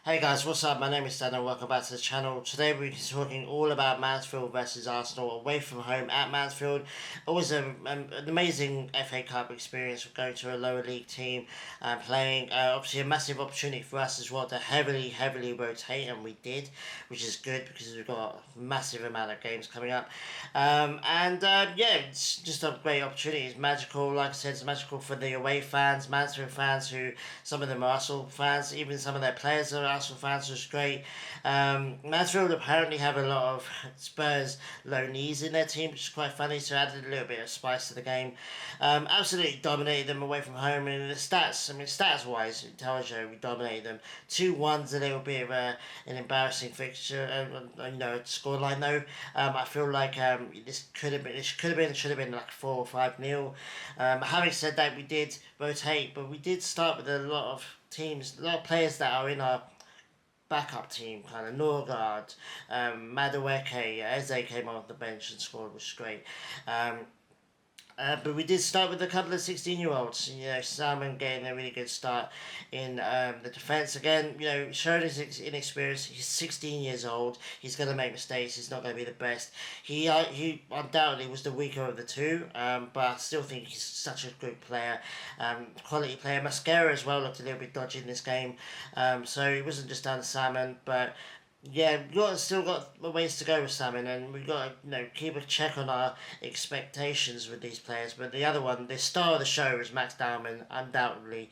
Hey guys, what's up? My name is Dan and welcome back to the channel. Today we're talking all about Mansfield versus Arsenal away from home at Mansfield. Always an amazing FA Cup experience going to a lower league team and playing. Obviously a massive opportunity for us as well to heavily rotate, and we did, which is good because we've got a massive amount of games coming up. Yeah, it's just a great opportunity. It's magical, like I said, it's magical for the away fans, Mansfield fans, who some of them are Arsenal fans, even some of their players are Arsenal fans, which is great. Mansfield apparently have a lot of Spurs loanees in their team, which is quite funny, so added a little bit of spice to the game. Absolutely dominated them away from home, and the stats, stats wise, it tells you we dominated them. 2-1's a little bit of an embarrassing fixture, scoreline though. I feel like this should have been like 4 or 5-0. Having said that, we did rotate, but we did start with a lot of teams, a lot of players that are in our backup team, kind of Norgard, Madueke, Eze came off the bench and scored, which is great. But we did start with a couple of 16-year-olds. Salmon getting a really good start in the defence. Again, showing his inexperience. He's 16 years old. He's going to make mistakes. He's not going to be the best. He undoubtedly was the weaker of the two, but I still think he's such a good player. Quality player. Mascara as well looked a little bit dodgy in this game. So it wasn't just down to Salmon, but yeah, still got a ways to go with Salmon, and we've got to keep a check on our expectations with these players. But the other one, the star of the show, is Max Dowman, undoubtedly.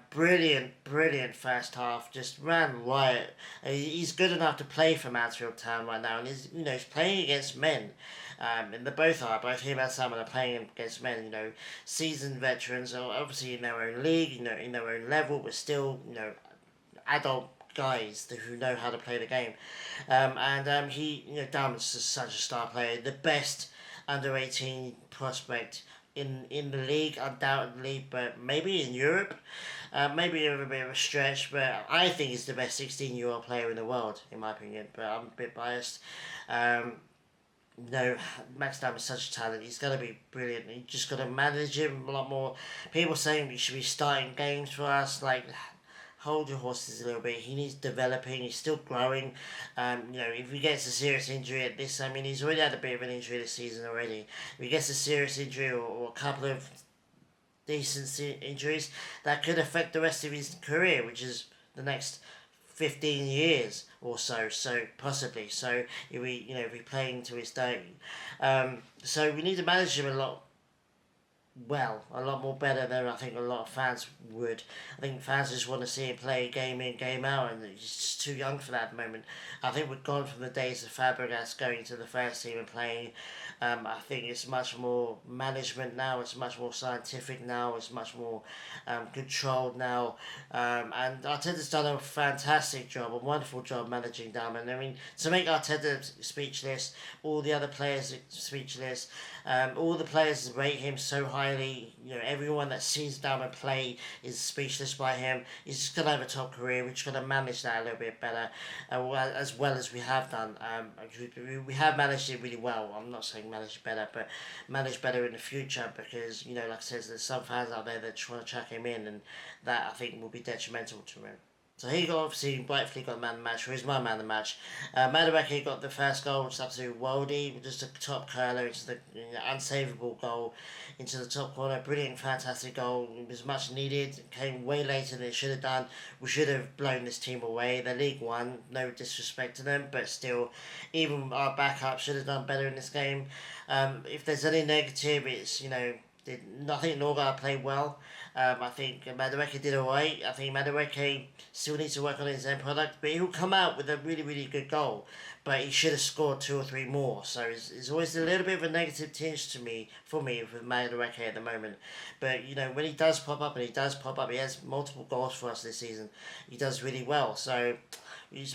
Brilliant first half. Just ran riot. He's good enough to play for Mansfield Town right now, and he's playing against men. And both him and Salmon are playing against men. Seasoned veterans, obviously in their own league, in their own level, but still, adult guys who know how to play the game. Dalman's just such a star player, the best under 18 prospect in the league, undoubtedly, but maybe in Europe. Maybe a bit of a stretch, but I think he's the best 16-year-old player in the world, in my opinion, but I'm a bit biased. No, Max Dam is such a talent. He's going to be brilliant. You just got to manage him a lot more. People saying he should be starting games for us, like, hold your horses a little bit. He needs developing. He's still growing. If he gets a serious injury at this, he's already had a bit of an injury this season already. If he gets a serious injury or a couple of decent injuries, that could affect the rest of his career, which is the next 15 years or so. So possibly. So if we playing to his day, so we need to manage him a lot more better than I think a lot of fans would. I think fans just want to see him play game in, game out, and he's just too young for that at the moment. I think we've gone from the days of Fabregas going to the first team and playing. I think it's much more management now, it's much more scientific now, it's much more controlled now. And Arteta's done a fantastic job, a wonderful job managing Dalman. To make Arteta speechless, all the other players speechless, all the players rate him so highly. Everyone that sees Dalman play is speechless by him. He's just going to have a top career. We're just going to manage that a little bit better, as well as we have done. We have managed it really well. I'm not saying manage better, but manage better in the future, because, like I said, there's some fans out there that just want to chuck him in, and that I think will be detrimental to him. So he obviously rightfully got man of the match, or he's my man of the match. Madueke got the first goal, which is absolutely worldy, just a top curler into the unsavable goal into the top corner. Brilliant, fantastic goal. It was much needed. Came way later than it should have done. We should have blown this team away. The League One, no disrespect to them, but still, even our backup should have done better in this game. If there's any negative, it's I think Norgard played well. I think Madueke did alright. I think Madueke still needs to work on his end product, but he'll come out with a really good goal. But he should have scored 2 or 3 more. So it's always a little bit of a negative tinge for me with Madueke at the moment. But when he does pop up, he has multiple goals for us this season. He does really well. So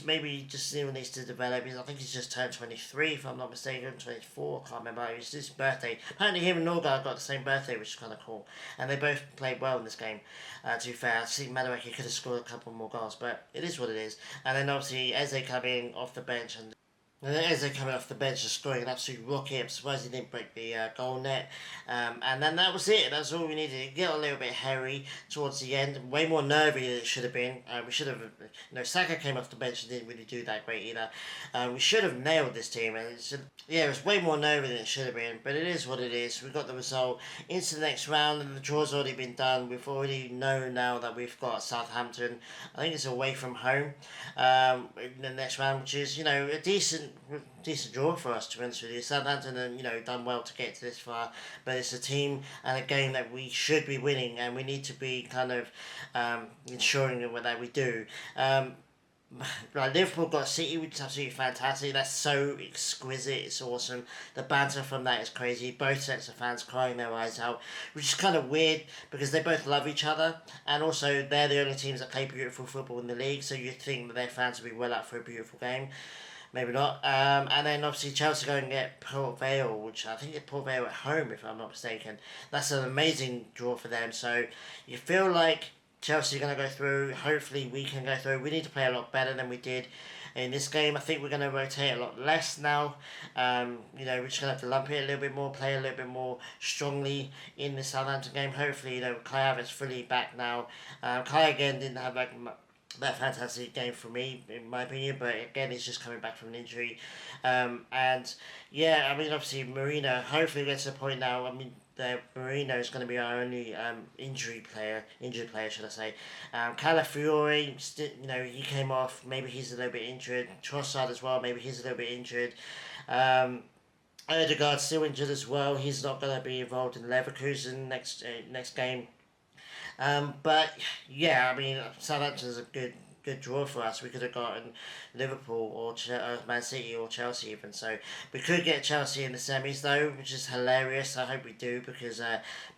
maybe just still needs to develop. I think he's just turned 23, if I'm not mistaken, 24, I can't remember. It's his birthday. Apparently him and Norgard got the same birthday, which is kind of cool. And they both played well in this game, to be fair. I think Madueke could have scored a couple more goals, but it is what it is. And then obviously Eze coming off the bench, and And as they're coming off the bench, just scoring an absolute rocket. I'm surprised he didn't break the goal net. And then that was it. That's all we needed. It got a little bit hairy towards the end. Way more nervy than it should have been. We should have. Saka came off the bench and didn't really do that great either. We should have nailed this team. And it was way more nervy than it should have been. But it is what it is. We got the result into the next round, and the draw's already been done. We've already known now that we've got Southampton. I think it's away from home in the next round, which is a decent draw for us, to be honest with you. Southampton have done well to get to this far, but it's a team and a game that we should be winning, and we need to be kind of ensuring that we do. Like Liverpool got City, which is absolutely fantastic. That's so exquisite. It's awesome. The banter from that is crazy. Both sets of fans crying their eyes out, which is kind of weird because they both love each other, and also they're the only teams that play beautiful football in the league. So you'd think that their fans would be well up for a beautiful game. Maybe not. And then obviously Chelsea go and get Port Vale, which I think it's Port Vale at home, if I'm not mistaken. That's an amazing draw for them. So you feel like Chelsea are going to go through. Hopefully we can go through. We need to play a lot better than we did in this game. I think we're going to rotate a lot less now. We're just going to have to lump it a little bit more, play a little bit more strongly in the Southampton game. Hopefully, Kai Havertz fully back now. Kai again didn't have that fantastic game for me, in my opinion, but again, he's just coming back from an injury. Obviously, Marino, hopefully, gets to the point now. Marino is going to be our only injured player, should I say. Calafiore, he came off. Maybe he's a little bit injured. Trossard as well. Maybe he's a little bit injured. Odegaard's still injured as well. He's not going to be involved in Leverkusen next game. Southampton's a good draw for us. We could have gotten Liverpool or Man City or Chelsea even. So we could get Chelsea in the semis though, which is hilarious. I hope we do, because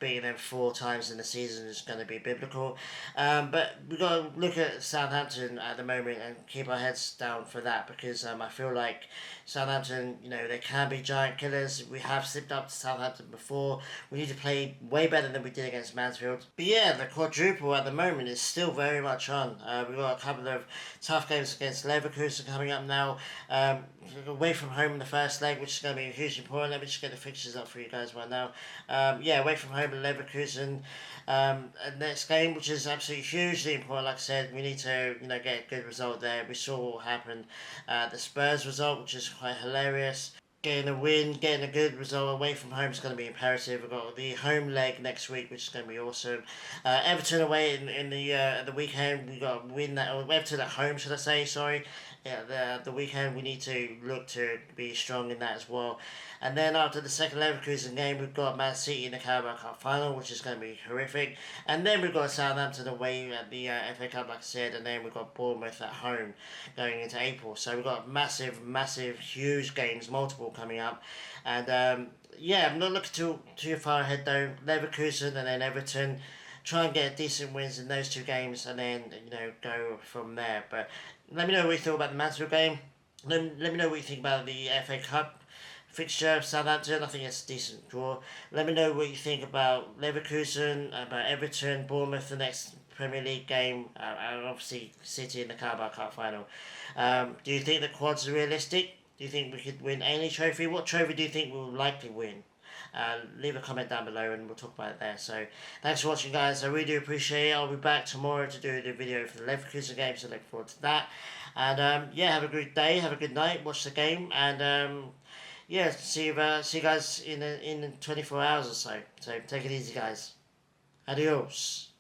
beating them 4 times in the season is going to be biblical. But we've got to look at Southampton at the moment and keep our heads down for that, because I feel like Southampton, they can be giant killers. We have slipped up to Southampton before. We need to play way better than we did against Mansfield. But yeah, the quadruple at the moment is still very much on. We've got a couple of tough games against Leverkusen coming up now. Away from home in the first leg, which is going to be hugely important. Let me just get the fixtures up for you guys right now. Away from home in Leverkusen. Next game, which is absolutely hugely important. Like I said, we need to get a good result there. We saw what happened. The Spurs result, which is quite hilarious. Getting a win, getting a good result away from home is going to be imperative. We've got the home leg next week, which is going to be awesome. Everton away in the weekend. We got to win that. Everton at home, should I say? Sorry. Yeah, the weekend we need to look to be strong in that as well. And then after the second Leverkusen game, we've got Man City in the Carabao Cup final, which is going to be horrific. And then we've got Southampton away at the FA Cup, like I said, and then we've got Bournemouth at home going into April. So we've got massive, huge games, multiple coming up. And I'm not looking too far ahead though. Leverkusen and then Everton. Try and get decent wins in those 2 games, and then go from there. But let me know what you thought about the Mansfield game. Let me know what you think about the FA Cup fixture of Southampton. I think it's a decent draw. Let me know what you think about Leverkusen, about Everton, Bournemouth, the next Premier League game, and obviously City in the Carabao Cup final. Do you think the quads are realistic? Do you think we could win any trophy? What trophy do you think we will likely win? Leave a comment down below and we'll talk about it there. So thanks for watching, guys. I really do appreciate it. I'll be back tomorrow to do the video for the Leverkusen game, so look forward to that. And have a good day, have a good night, watch the game, and see you guys in 24 hours or so. So take it easy, guys. Adios.